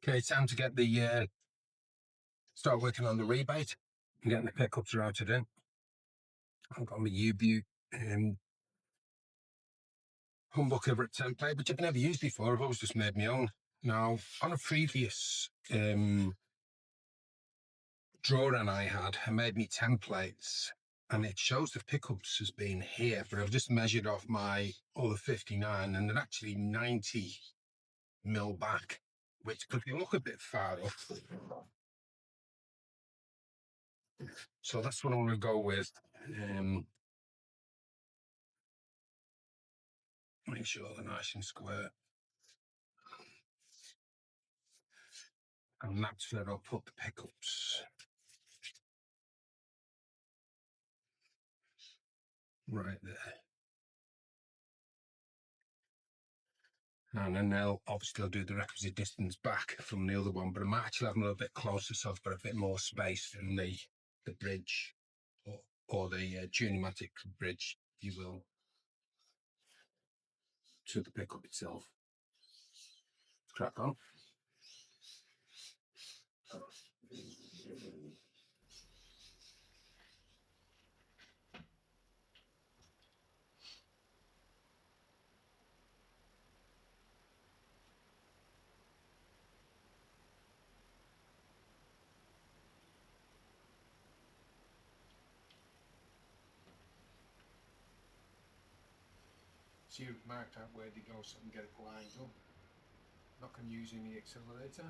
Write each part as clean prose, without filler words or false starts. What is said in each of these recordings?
Okay, time to get the start working on the rebate and getting the pickups routed in. I've got my U-Butte humbucker template, which I've never used before. I've always just made my own. Now, on a previous drawing I had, I made me templates, and it shows the pickups as being here, but I've just measured off my other 59, and they're actually 90 mil back, which could look a bit far up. So that's what I'm going to go with. Make sure they're nice and square. And that's where I'll put the pickups. Right there. And then I'll do the requisite distance back from the other one, but I might actually have them a little bit closer so I've got a bit more space from the bridge or the Jonathon bridge, if you will, to the pickup itself. Let's crack on. So you've marked out where to go so I can get it lined up. Not using the accelerator.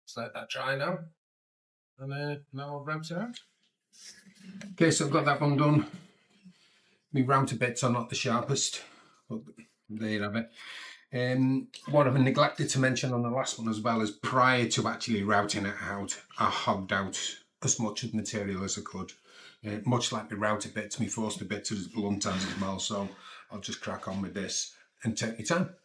Just let that dry now. And now I'll route it out. Okay, so I've got that one done. My router bits are not the sharpest, but there you have it. What I've neglected to mention on the last one as well is prior to actually routing it out, I hogged out as much of the material as I could. Much like the router bits, my forster bits are as blunt as well, so I'll just crack on with this and take my time.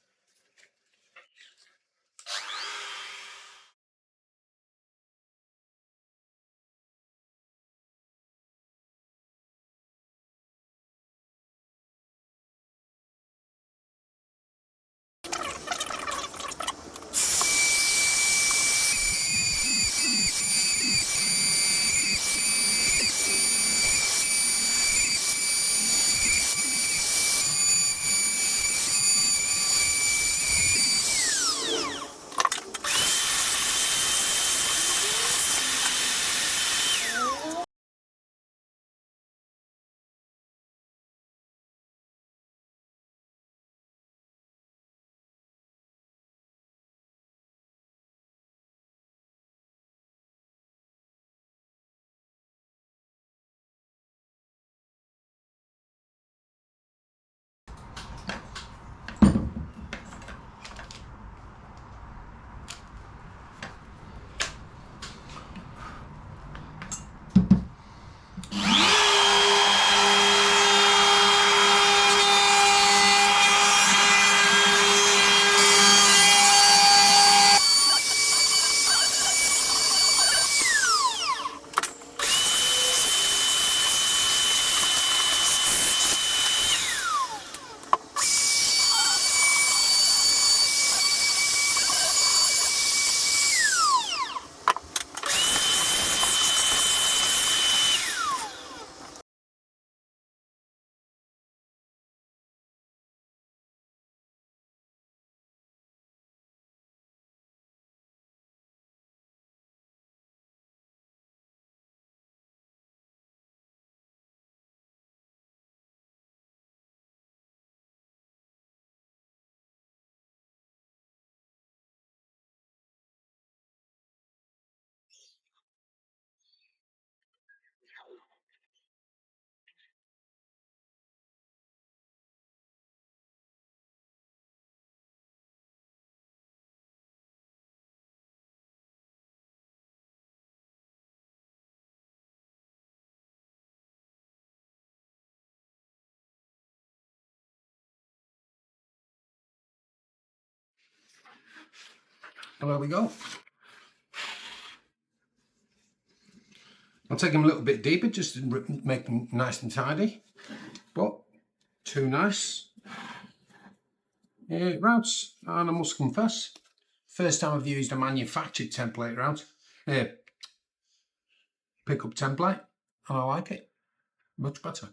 And there we go. I'll take them a little bit deeper just to make them nice and tidy, but too nice. Routes, and I must confess, first time I've used a manufactured template route, pickup template, and I like it much better.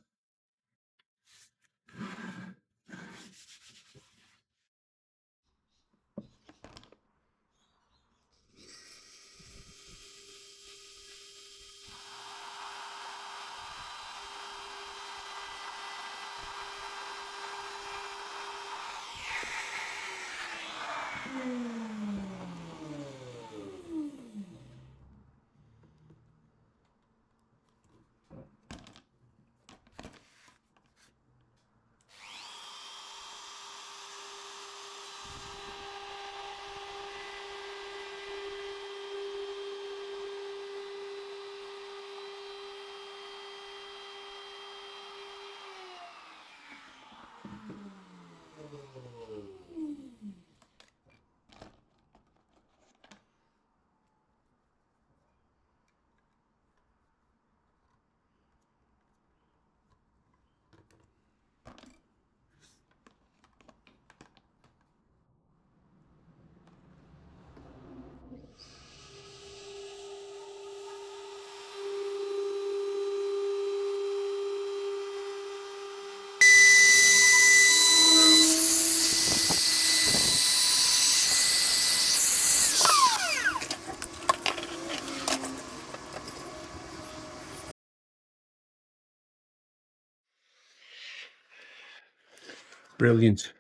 Brilliant.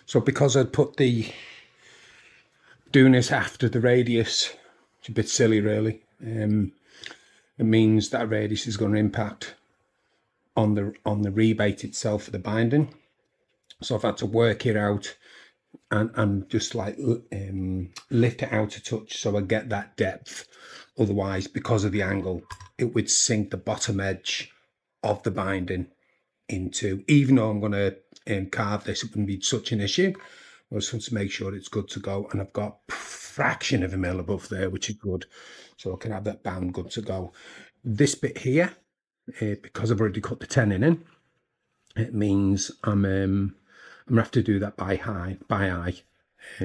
So because I'd put doing this after the radius, it's a bit silly really. It means that radius is going to impact on the rebate itself for the binding. So I've had to work it out and just like lift it out a touch so I get that depth. Otherwise, because of the angle, it would sink the bottom edge of the binding into, even though I'm going to carve this, it wouldn't be such an issue. I just want to make sure it's good to go, and I've got a fraction of a mil above there, which is good, so I can have that band good to go. This bit here, because I've already cut the tenon in, it means I'm gonna have to do that by eye.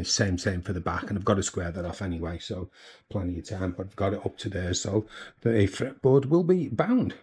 Same for the back, and I've got to square that off anyway, so plenty of time, but I've got it up to there, so the fretboard will be bound.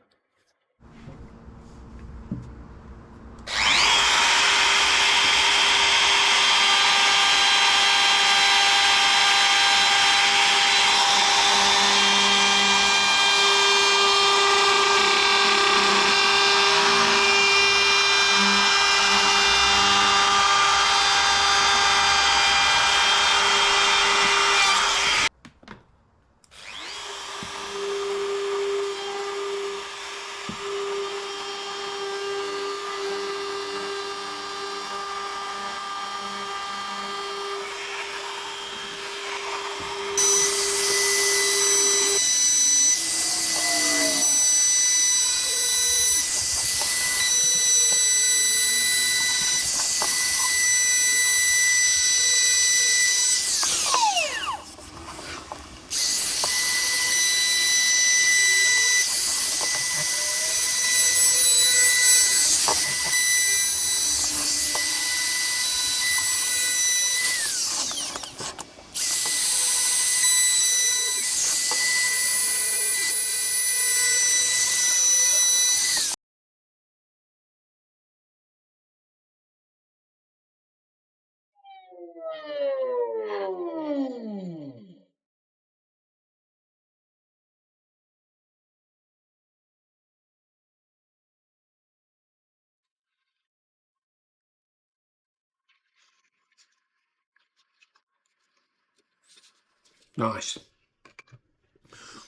Nice.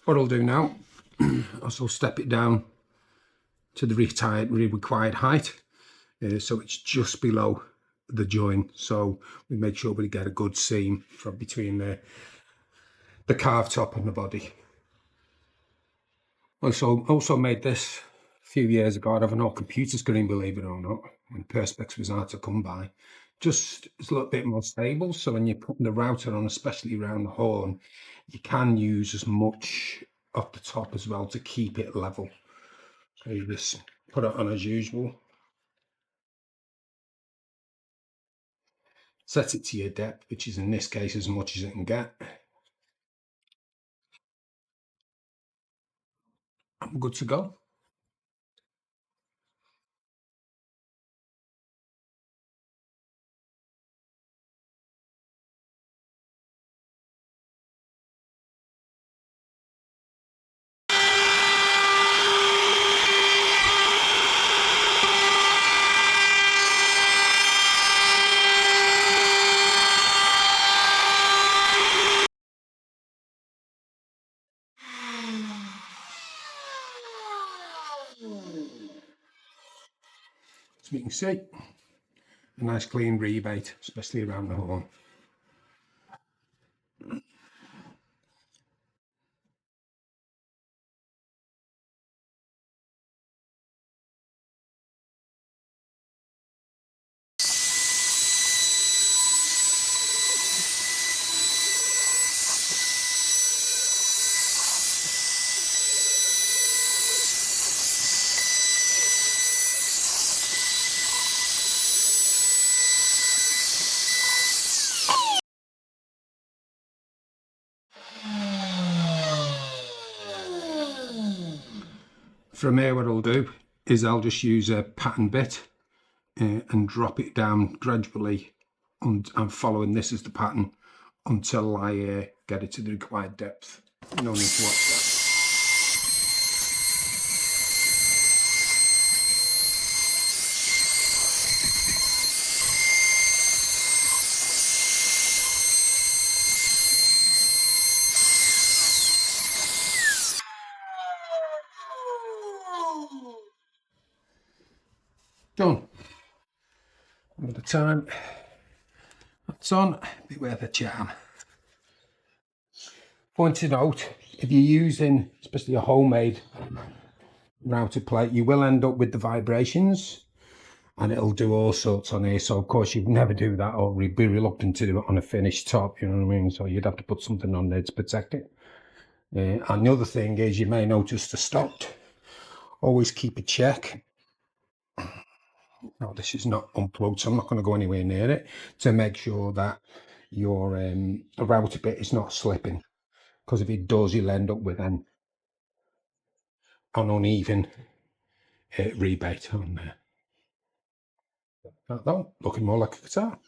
What I'll do now, I'll step it down to the required height, so it's just below the join, so we make sure we get a good seam from between the carved top and the body. Also made this a few years ago out of an old computer screen, believe it or not, when Perspex was hard to come by. just is a little bit more stable. So when you're putting the router on, especially around the horn, you can use as much up the top as well to keep it level. So you just put it on as usual. Set it to your depth, which is in this case as much as it can get. I'm good to go. As you can see, a nice clean rebate, especially around the horn. From here, what I'll do is I'll just use a pattern bit and drop it down gradually, and I'm following this as the pattern until I get it to the required depth. No need to watch that. Done. Another time that's on, beware the charm. Point to note, if you're using especially a homemade router plate, you will end up with the vibrations and it'll do all sorts on here. So of course you'd never do that, or you'd be reluctant to do it on a finished top, you know what I mean? So you'd have to put something on there to protect it. And the other thing is, you may notice the stopped. Always keep a check. Now this is not unplugged, so I'm not going to go anywhere near it, to make sure that your router bit is not slipping, because if it does, you'll end up with an uneven rebate on there. That though, looking more like a guitar.